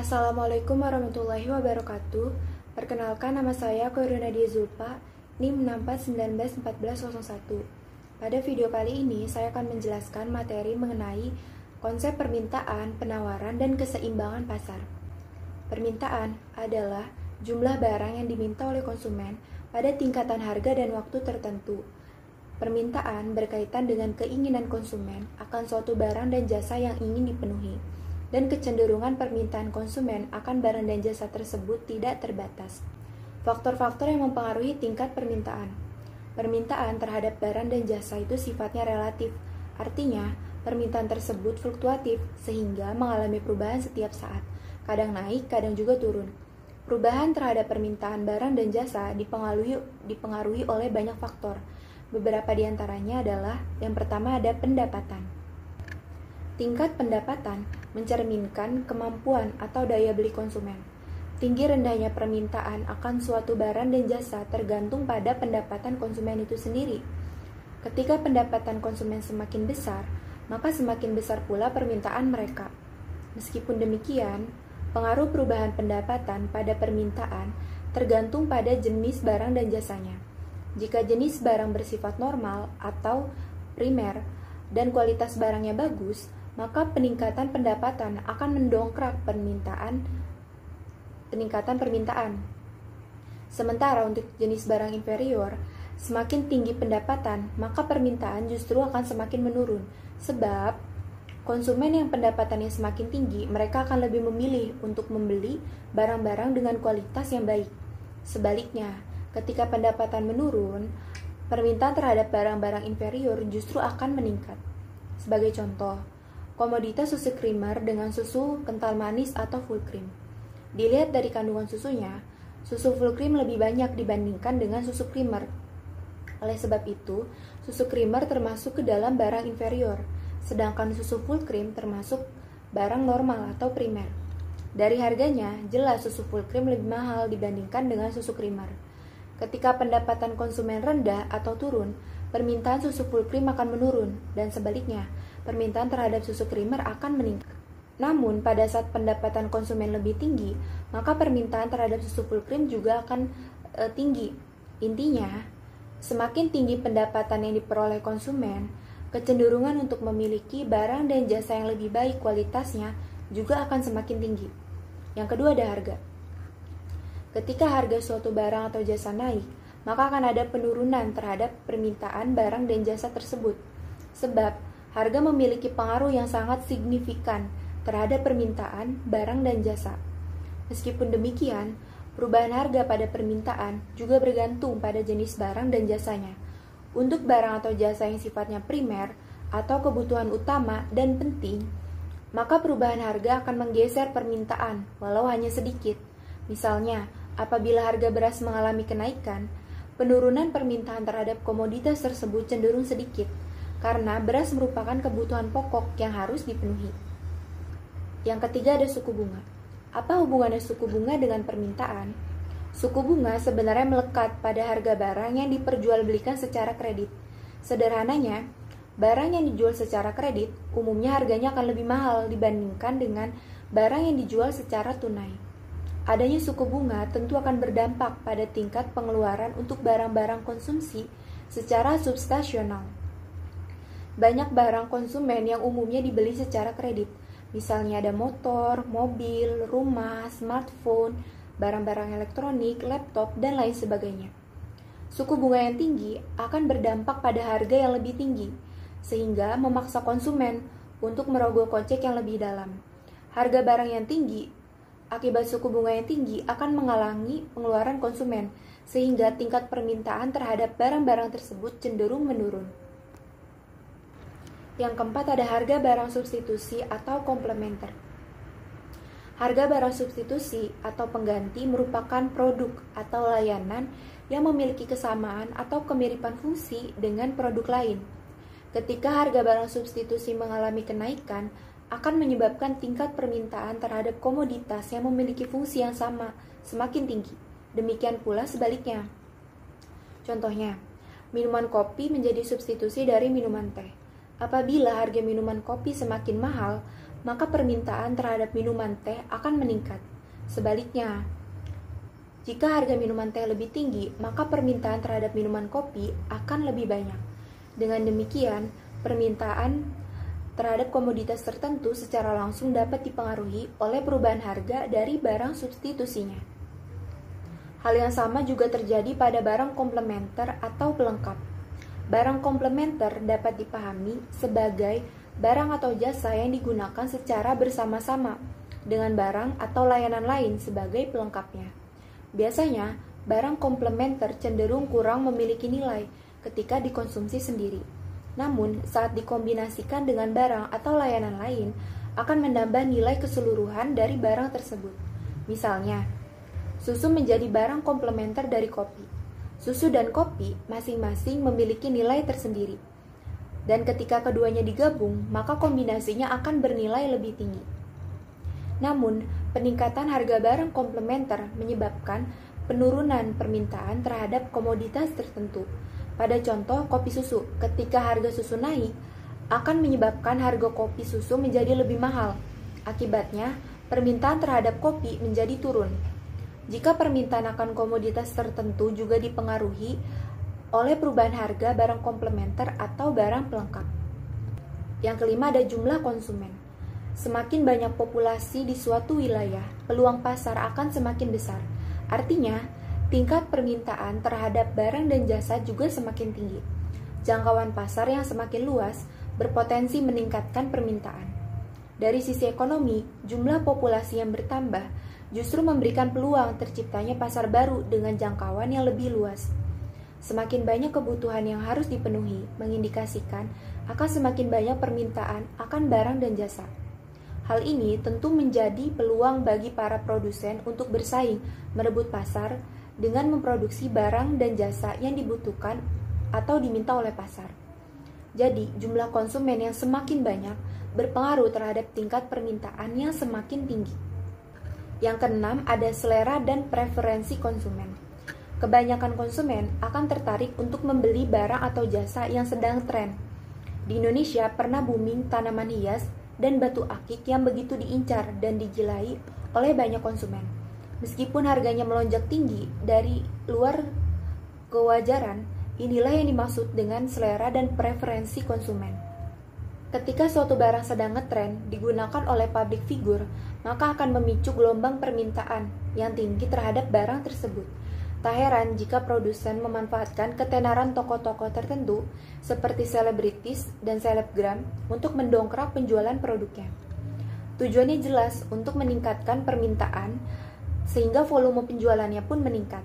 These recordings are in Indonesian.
Assalamualaikum warahmatullahi wabarakatuh. Perkenalkan, nama saya Koirun Nadia Zulfa, NIM 64191401. Pada video kali ini, saya akan menjelaskan materi mengenai konsep permintaan, penawaran, dan keseimbangan pasar. Permintaan adalah jumlah barang yang diminta oleh konsumen pada tingkatan harga dan waktu tertentu. Permintaan berkaitan dengan keinginan konsumen akan suatu barang dan jasa yang ingin dipenuhi, dan kecenderungan permintaan konsumen akan barang dan jasa tersebut tidak terbatas. Faktor-faktor yang mempengaruhi tingkat permintaan. Permintaan terhadap barang dan jasa itu sifatnya relatif, artinya permintaan tersebut fluktuatif sehingga mengalami perubahan setiap saat, kadang naik, kadang juga turun. Perubahan terhadap permintaan barang dan jasa dipengaruhi oleh banyak faktor. Beberapa di antaranya adalah, yang pertama ada pendapatan. Tingkat pendapatan mencerminkan kemampuan atau daya beli konsumen. Tinggi rendahnya permintaan akan suatu barang dan jasa tergantung pada pendapatan konsumen itu sendiri. Ketika pendapatan konsumen semakin besar, maka semakin besar pula permintaan mereka. Meskipun demikian, pengaruh perubahan pendapatan pada permintaan tergantung pada jenis barang dan jasanya. Jika jenis barang bersifat normal atau primer dan kualitas barangnya bagus, maka peningkatan pendapatan akan mendongkrak peningkatan permintaan. Sementara untuk jenis barang inferior, semakin tinggi pendapatan, maka permintaan justru akan semakin menurun. Sebab konsumen yang pendapatannya semakin tinggi, mereka akan lebih memilih untuk membeli barang-barang dengan kualitas yang baik. Sebaliknya, ketika pendapatan menurun, permintaan terhadap barang-barang inferior justru akan meningkat. Sebagai contoh, komoditas susu creamer dengan susu kental manis atau full cream. Dilihat dari kandungan susunya, susu full cream lebih banyak dibandingkan dengan susu creamer. Oleh sebab itu, susu creamer termasuk ke dalam barang inferior, sedangkan susu full cream termasuk barang normal atau primer. Dari harganya, jelas susu full cream lebih mahal dibandingkan dengan susu creamer. Ketika pendapatan konsumen rendah atau turun, permintaan susu full cream akan menurun, dan sebaliknya, permintaan terhadap susu creamer akan meningkat. Namun, pada saat pendapatan konsumen lebih tinggi, maka permintaan terhadap susu full cream juga akan tinggi. Intinya, semakin tinggi pendapatan yang diperoleh konsumen, kecenderungan untuk memiliki barang dan jasa yang lebih baik kualitasnya juga akan semakin tinggi. Yang kedua ada harga. Ketika harga suatu barang atau jasa naik, maka akan ada penurunan terhadap permintaan barang dan jasa tersebut. Sebab, harga memiliki pengaruh yang sangat signifikan terhadap permintaan barang dan jasa. Meskipun demikian, perubahan harga pada permintaan juga bergantung pada jenis barang dan jasanya. Untuk barang atau jasa yang sifatnya primer atau kebutuhan utama dan penting, maka perubahan harga akan menggeser permintaan walau hanya sedikit. Misalnya, apabila harga beras mengalami kenaikan, penurunan permintaan terhadap komoditas tersebut cenderung sedikit, karena beras merupakan kebutuhan pokok yang harus dipenuhi. Yang ketiga ada suku bunga. Apa hubungannya suku bunga dengan permintaan? Suku bunga sebenarnya melekat pada harga barang yang diperjualbelikan secara kredit. Sederhananya, barang yang dijual secara kredit umumnya harganya akan lebih mahal dibandingkan dengan barang yang dijual secara tunai. Adanya suku bunga tentu akan berdampak pada tingkat pengeluaran untuk barang-barang konsumsi secara substasional. Banyak barang konsumen yang umumnya dibeli secara kredit, misalnya ada motor, mobil, rumah, smartphone, barang-barang elektronik, laptop, dan lain sebagainya. Suku bunga yang tinggi akan berdampak pada harga yang lebih tinggi, sehingga memaksa konsumen untuk merogoh kocek yang lebih dalam. Harga barang yang tinggi akibat suku bunga yang tinggi akan menghalangi pengeluaran konsumen, sehingga tingkat permintaan terhadap barang-barang tersebut cenderung menurun. Yang keempat ada harga barang substitusi atau komplementer. Harga barang substitusi atau pengganti merupakan produk atau layanan yang memiliki kesamaan atau kemiripan fungsi dengan produk lain. Ketika harga barang substitusi mengalami kenaikan, akan menyebabkan tingkat permintaan terhadap komoditas yang memiliki fungsi yang sama semakin tinggi. Demikian pula sebaliknya. Contohnya, minuman kopi menjadi substitusi dari minuman teh. Apabila harga minuman kopi semakin mahal, maka permintaan terhadap minuman teh akan meningkat. Sebaliknya, jika harga minuman teh lebih tinggi, maka permintaan terhadap minuman kopi akan lebih banyak. Dengan demikian, permintaan terhadap komoditas tertentu secara langsung dapat dipengaruhi oleh perubahan harga dari barang substitusinya. Hal yang sama juga terjadi pada barang komplementer atau pelengkap. Barang komplementer dapat dipahami sebagai barang atau jasa yang digunakan secara bersama-sama dengan barang atau layanan lain sebagai pelengkapnya. Biasanya, barang komplementer cenderung kurang memiliki nilai ketika dikonsumsi sendiri. Namun, saat dikombinasikan dengan barang atau layanan lain, akan menambah nilai keseluruhan dari barang tersebut. Misalnya, susu menjadi barang komplementer dari kopi. Susu dan kopi masing-masing memiliki nilai tersendiri. Dan ketika keduanya digabung, maka kombinasinya akan bernilai lebih tinggi. Namun, peningkatan harga barang komplementer menyebabkan penurunan permintaan terhadap komoditas tertentu. Pada contoh kopi susu, ketika harga susu naik, akan menyebabkan harga kopi susu menjadi lebih mahal. Akibatnya, permintaan terhadap kopi menjadi turun. Jika permintaan akan komoditas tertentu juga dipengaruhi oleh perubahan harga barang komplementer atau barang pelengkap. Yang kelima ada jumlah konsumen. Semakin banyak populasi di suatu wilayah, peluang pasar akan semakin besar. Artinya, tingkat permintaan terhadap barang dan jasa juga semakin tinggi. Jangkauan pasar yang semakin luas berpotensi meningkatkan permintaan. Dari sisi ekonomi, jumlah populasi yang bertambah justru memberikan peluang terciptanya pasar baru dengan jangkauan yang lebih luas. Semakin banyak kebutuhan yang harus dipenuhi, mengindikasikan akan semakin banyak permintaan akan barang dan jasa. Hal ini tentu menjadi peluang bagi para produsen untuk bersaing, merebut pasar, dengan memproduksi barang dan jasa yang dibutuhkan atau diminta oleh pasar. Jadi, jumlah konsumen yang semakin banyak berpengaruh terhadap tingkat permintaan yang semakin tinggi. Yang keenam, ada selera dan preferensi konsumen. Kebanyakan konsumen akan tertarik untuk membeli barang atau jasa yang sedang tren. Di Indonesia pernah booming tanaman hias dan batu akik yang begitu diincar dan digilai oleh banyak konsumen. Meskipun harganya melonjak tinggi dari luar kewajaran, inilah yang dimaksud dengan selera dan preferensi konsumen. Ketika suatu barang sedang ngetren digunakan oleh public figure, maka akan memicu gelombang permintaan yang tinggi terhadap barang tersebut. Tak heran jika produsen memanfaatkan ketenaran tokoh-tokoh tertentu seperti selebritis dan selebgram untuk mendongkrak penjualan produknya. Tujuannya jelas untuk meningkatkan permintaan sehingga volume penjualannya pun meningkat.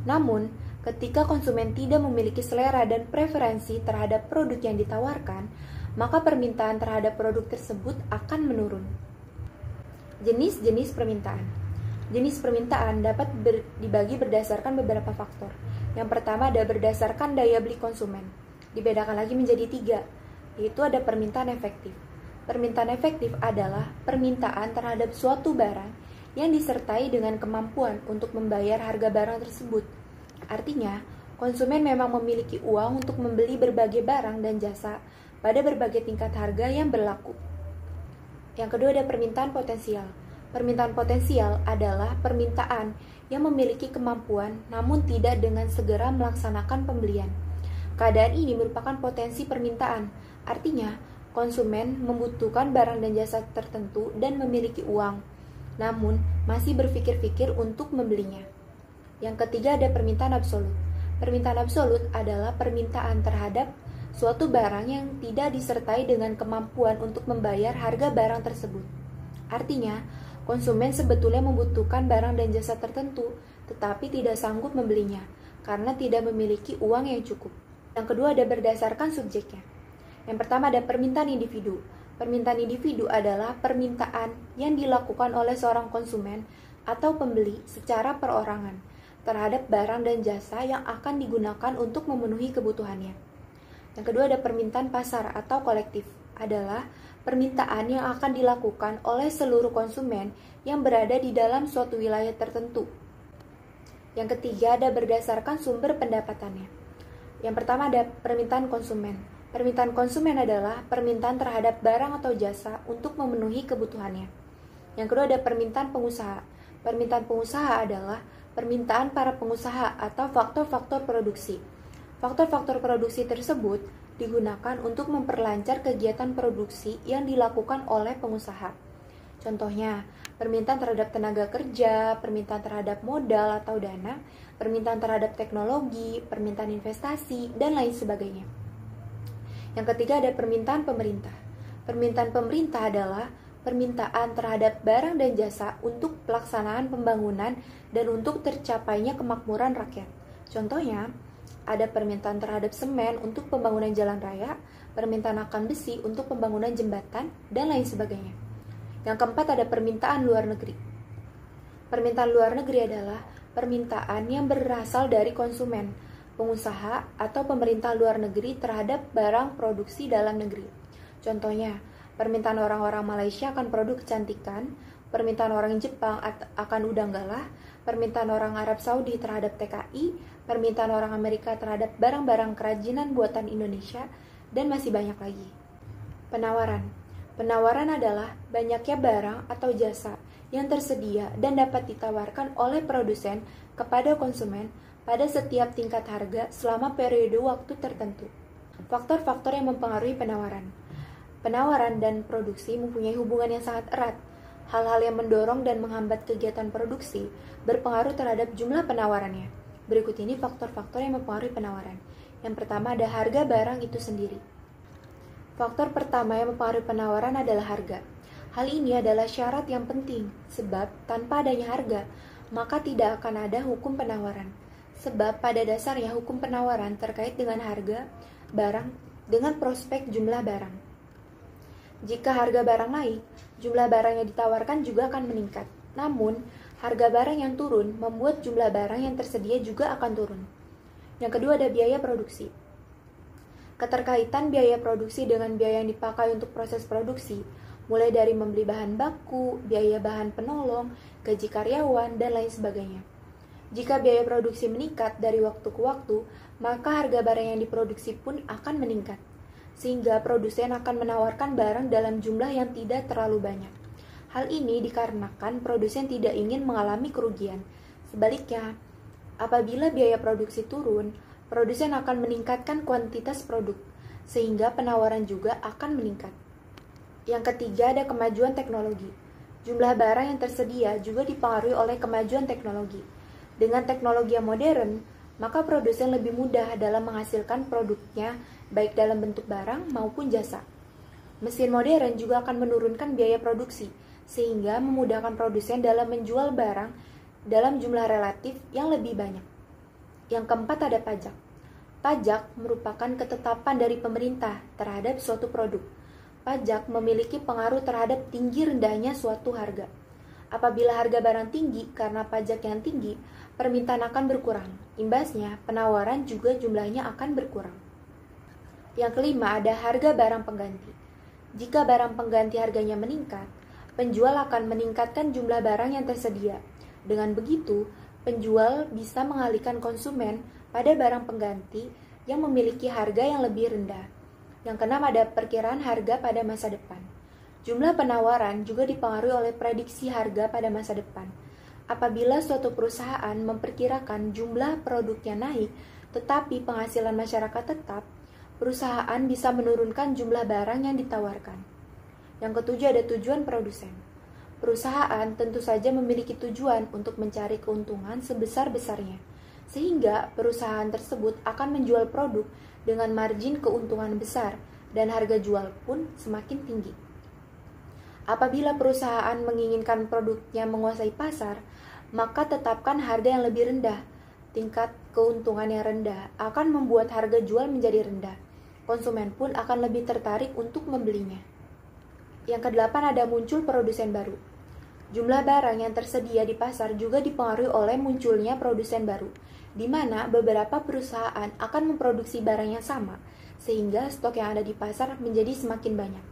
Namun, ketika konsumen tidak memiliki selera dan preferensi terhadap produk yang ditawarkan, maka permintaan terhadap produk tersebut akan menurun. Jenis-jenis permintaan. Jenis permintaan dapat dibagi berdasarkan beberapa faktor. Yang pertama ada berdasarkan daya beli konsumen. Dibedakan lagi menjadi 3, yaitu ada permintaan efektif. Permintaan efektif adalah permintaan terhadap suatu barang yang disertai dengan kemampuan untuk membayar harga barang tersebut. Artinya, konsumen memang memiliki uang untuk membeli berbagai barang dan jasa pada berbagai tingkat harga yang berlaku. Yang kedua ada permintaan potensial. Permintaan potensial adalah permintaan yang memiliki kemampuan namun tidak dengan segera melaksanakan pembelian. Keadaan ini merupakan potensi permintaan. Artinya, konsumen membutuhkan barang dan jasa tertentu dan memiliki uang, namun masih berpikir-pikir untuk membelinya. Yang ketiga ada permintaan absolut. Permintaan absolut adalah permintaan terhadap suatu barang yang tidak disertai dengan kemampuan untuk membayar harga barang tersebut. Artinya, konsumen sebetulnya membutuhkan barang dan jasa tertentu, tetapi tidak sanggup membelinya karena tidak memiliki uang yang cukup. Yang kedua ada berdasarkan subjeknya. Yang pertama ada permintaan individu. Permintaan individu adalah permintaan yang dilakukan oleh seorang konsumen atau pembeli secara perorangan terhadap barang dan jasa yang akan digunakan untuk memenuhi kebutuhannya. Yang kedua ada permintaan pasar atau kolektif, adalah permintaan yang akan dilakukan oleh seluruh konsumen yang berada di dalam suatu wilayah tertentu. Yang ketiga ada berdasarkan sumber pendapatannya. Yang pertama ada permintaan konsumen. Permintaan konsumen adalah permintaan terhadap barang atau jasa untuk memenuhi kebutuhannya. Yang kedua ada permintaan pengusaha. Permintaan pengusaha adalah permintaan para pengusaha atau faktor-faktor produksi. Faktor-faktor produksi tersebut digunakan untuk memperlancar kegiatan produksi yang dilakukan oleh pengusaha. Contohnya, permintaan terhadap tenaga kerja, permintaan terhadap modal atau dana, permintaan terhadap teknologi, permintaan investasi, dan lain sebagainya. Yang ketiga ada permintaan pemerintah. Permintaan pemerintah adalah permintaan terhadap barang dan jasa untuk pelaksanaan pembangunan dan untuk tercapainya kemakmuran rakyat. Contohnya, ada permintaan terhadap semen untuk pembangunan jalan raya, permintaan akan besi untuk pembangunan jembatan, dan lain sebagainya. Yang keempat ada permintaan luar negeri. Permintaan luar negeri adalah permintaan yang berasal dari konsumen, pengusaha, atau pemerintah luar negeri terhadap barang produksi dalam negeri. Contohnya, permintaan orang-orang Malaysia akan produk kecantikan, permintaan orang Jepang akan udang galah, permintaan orang Arab Saudi terhadap TKI, permintaan orang Amerika terhadap barang-barang kerajinan buatan Indonesia, dan masih banyak lagi. Penawaran. Penawaran adalah banyaknya barang atau jasa yang tersedia dan dapat ditawarkan oleh produsen kepada konsumen pada setiap tingkat harga selama periode waktu tertentu. Faktor-faktor yang mempengaruhi penawaran. Penawaran dan produksi mempunyai hubungan yang sangat erat. Hal-hal yang mendorong dan menghambat kegiatan produksi berpengaruh terhadap jumlah penawarannya. Berikut ini faktor-faktor yang mempengaruhi penawaran. Yang pertama ada harga barang itu sendiri. Faktor pertama yang mempengaruhi penawaran adalah harga. Hal ini adalah syarat yang penting, sebab tanpa adanya harga, maka tidak akan ada hukum penawaran. Sebab pada dasarnya hukum penawaran terkait dengan harga barang dengan prospek jumlah barang. Jika harga barang naik, jumlah barang yang ditawarkan juga akan meningkat. Namun, harga barang yang turun membuat jumlah barang yang tersedia juga akan turun. Yang kedua ada biaya produksi. Keterkaitan biaya produksi dengan biaya yang dipakai untuk proses produksi, mulai dari membeli bahan baku, biaya bahan penolong, gaji karyawan, dan lain sebagainya. Jika biaya produksi meningkat dari waktu ke waktu, maka harga barang yang diproduksi pun akan meningkat, sehingga produsen akan menawarkan barang dalam jumlah yang tidak terlalu banyak. Hal ini dikarenakan produsen tidak ingin mengalami kerugian. Sebaliknya, apabila biaya produksi turun, produsen akan meningkatkan kuantitas produk, sehingga penawaran juga akan meningkat. Yang ketiga ada kemajuan teknologi. Jumlah barang yang tersedia juga dipengaruhi oleh kemajuan teknologi. Dengan teknologi yang modern, maka produsen lebih mudah dalam menghasilkan produknya, baik dalam bentuk barang maupun jasa. Mesin modern juga akan menurunkan biaya produksi, sehingga memudahkan produsen dalam menjual barang dalam jumlah relatif yang lebih banyak. Yang keempat ada pajak. Pajak merupakan ketetapan dari pemerintah terhadap suatu produk. Pajak memiliki pengaruh terhadap tinggi rendahnya suatu harga. Apabila harga barang tinggi karena pajak yang tinggi, permintaan akan berkurang. Imbasnya, penawaran juga jumlahnya akan berkurang. Yang kelima ada harga barang pengganti. Jika barang pengganti harganya meningkat, penjual akan meningkatkan jumlah barang yang tersedia. Dengan begitu, penjual bisa mengalihkan konsumen pada barang pengganti yang memiliki harga yang lebih rendah. Yang keenam ada perkiraan harga pada masa depan. Jumlah penawaran juga dipengaruhi oleh prediksi harga pada masa depan. Apabila suatu perusahaan memperkirakan jumlah produknya naik, tetapi penghasilan masyarakat tetap, perusahaan bisa menurunkan jumlah barang yang ditawarkan. Yang ketujuh ada tujuan produsen. Perusahaan tentu saja memiliki tujuan untuk mencari keuntungan sebesar-besarnya, sehingga perusahaan tersebut akan menjual produk dengan margin keuntungan besar dan harga jual pun semakin tinggi. Apabila perusahaan menginginkan produknya menguasai pasar, maka tetapkan harga yang lebih rendah. Tingkat keuntungan yang rendah akan membuat harga jual menjadi rendah. Konsumen pun akan lebih tertarik untuk membelinya. Yang kedelapan ada muncul produsen baru. Jumlah barang yang tersedia di pasar juga dipengaruhi oleh munculnya produsen baru, di mana beberapa perusahaan akan memproduksi barang yang sama, sehingga stok yang ada di pasar menjadi semakin banyak.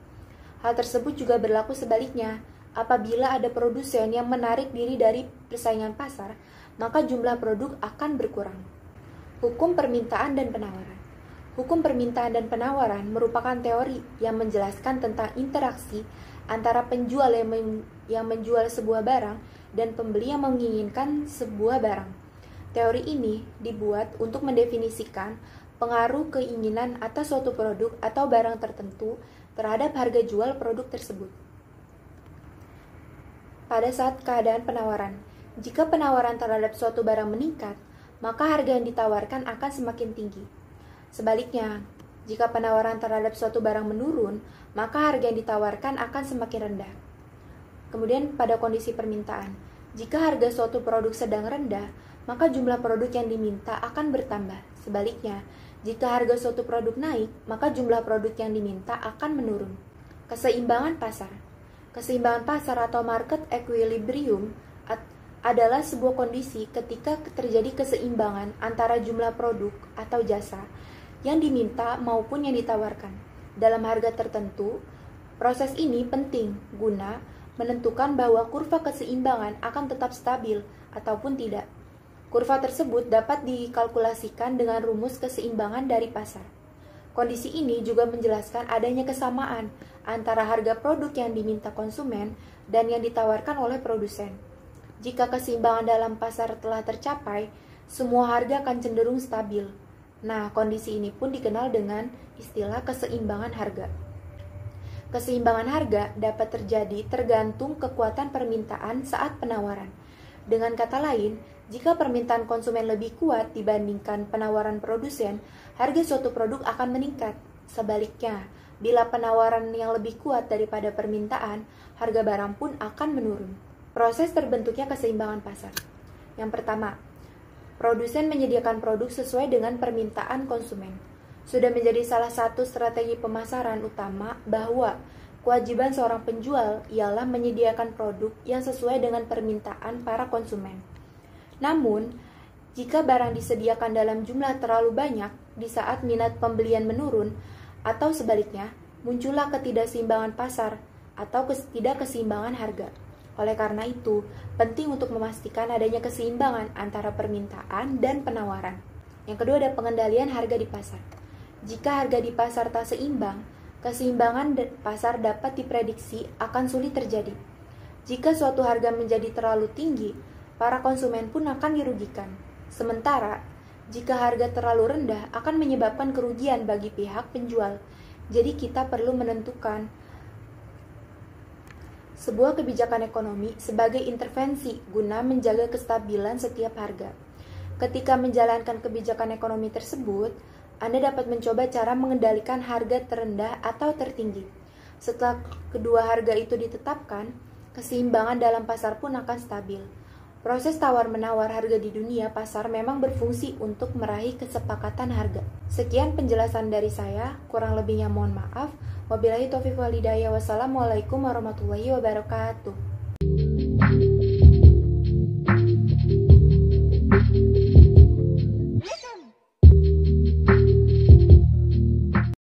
Hal tersebut juga berlaku sebaliknya. Apabila ada produsen yang menarik diri dari persaingan pasar, maka jumlah produk akan berkurang. Hukum permintaan dan penawaran. Hukum permintaan dan penawaran merupakan teori yang menjelaskan tentang interaksi antara penjual yang menjual sebuah barang dan pembeli yang menginginkan sebuah barang. Teori ini dibuat untuk mendefinisikan pengaruh keinginan atas suatu produk atau barang tertentu terhadap harga jual produk tersebut. Pada saat keadaan penawaran, jika penawaran terhadap suatu barang meningkat, maka harga yang ditawarkan akan semakin tinggi. Sebaliknya, jika penawaran terhadap suatu barang menurun, maka harga yang ditawarkan akan semakin rendah. Kemudian pada kondisi permintaan, jika harga suatu produk sedang rendah, maka jumlah produk yang diminta akan bertambah. Sebaliknya, jika harga suatu produk naik, maka jumlah produk yang diminta akan menurun. Keseimbangan pasar. Keseimbangan pasar atau market equilibrium adalah sebuah kondisi ketika terjadi keseimbangan antara jumlah produk atau jasa yang diminta maupun yang ditawarkan dalam harga tertentu. Proses ini penting guna menentukan bahwa kurva keseimbangan akan tetap stabil ataupun tidak. Kurva tersebut dapat dikalkulasikan dengan rumus keseimbangan dari pasar. Kondisi ini juga menjelaskan adanya kesamaan antara harga produk yang diminta konsumen dan yang ditawarkan oleh produsen. Jika keseimbangan dalam pasar telah tercapai, semua harga akan cenderung stabil. Nah, kondisi ini pun dikenal dengan istilah keseimbangan harga. Keseimbangan harga dapat terjadi tergantung kekuatan permintaan saat penawaran. Dengan kata lain, jika permintaan konsumen lebih kuat dibandingkan penawaran produsen, harga suatu produk akan meningkat. Sebaliknya, bila penawaran yang lebih kuat daripada permintaan, harga barang pun akan menurun. Proses terbentuknya keseimbangan pasar. Yang pertama, produsen menyediakan produk sesuai dengan permintaan konsumen. Sudah menjadi salah satu strategi pemasaran utama bahwa kewajiban seorang penjual ialah menyediakan produk yang sesuai dengan permintaan para konsumen. Namun, jika barang disediakan dalam jumlah terlalu banyak di saat minat pembelian menurun, atau sebaliknya, muncullah ketidakseimbangan pasar atau ketidakkeseimbangan harga. Oleh karena itu, penting untuk memastikan adanya keseimbangan antara permintaan dan penawaran. Yang kedua ada pengendalian harga di pasar. Jika harga di pasar tak seimbang, keseimbangan pasar dapat diprediksi akan sulit terjadi. Jika suatu harga menjadi terlalu tinggi, para konsumen pun akan dirugikan. Sementara, jika harga terlalu rendah akan menyebabkan kerugian bagi pihak penjual. Jadi kita perlu menentukan sebuah kebijakan ekonomi sebagai intervensi guna menjaga kestabilan setiap harga. Ketika menjalankan kebijakan ekonomi tersebut, Anda dapat mencoba cara mengendalikan harga terendah atau tertinggi. Setelah kedua harga itu ditetapkan, keseimbangan dalam pasar pun akan stabil. Proses tawar-menawar harga di dunia pasar memang berfungsi untuk meraih kesepakatan harga. Sekian penjelasan dari saya, kurang lebihnya mohon maaf. Wabillahi taufiq wal hidayah. Wassalamualaikum warahmatullahi wabarakatuh.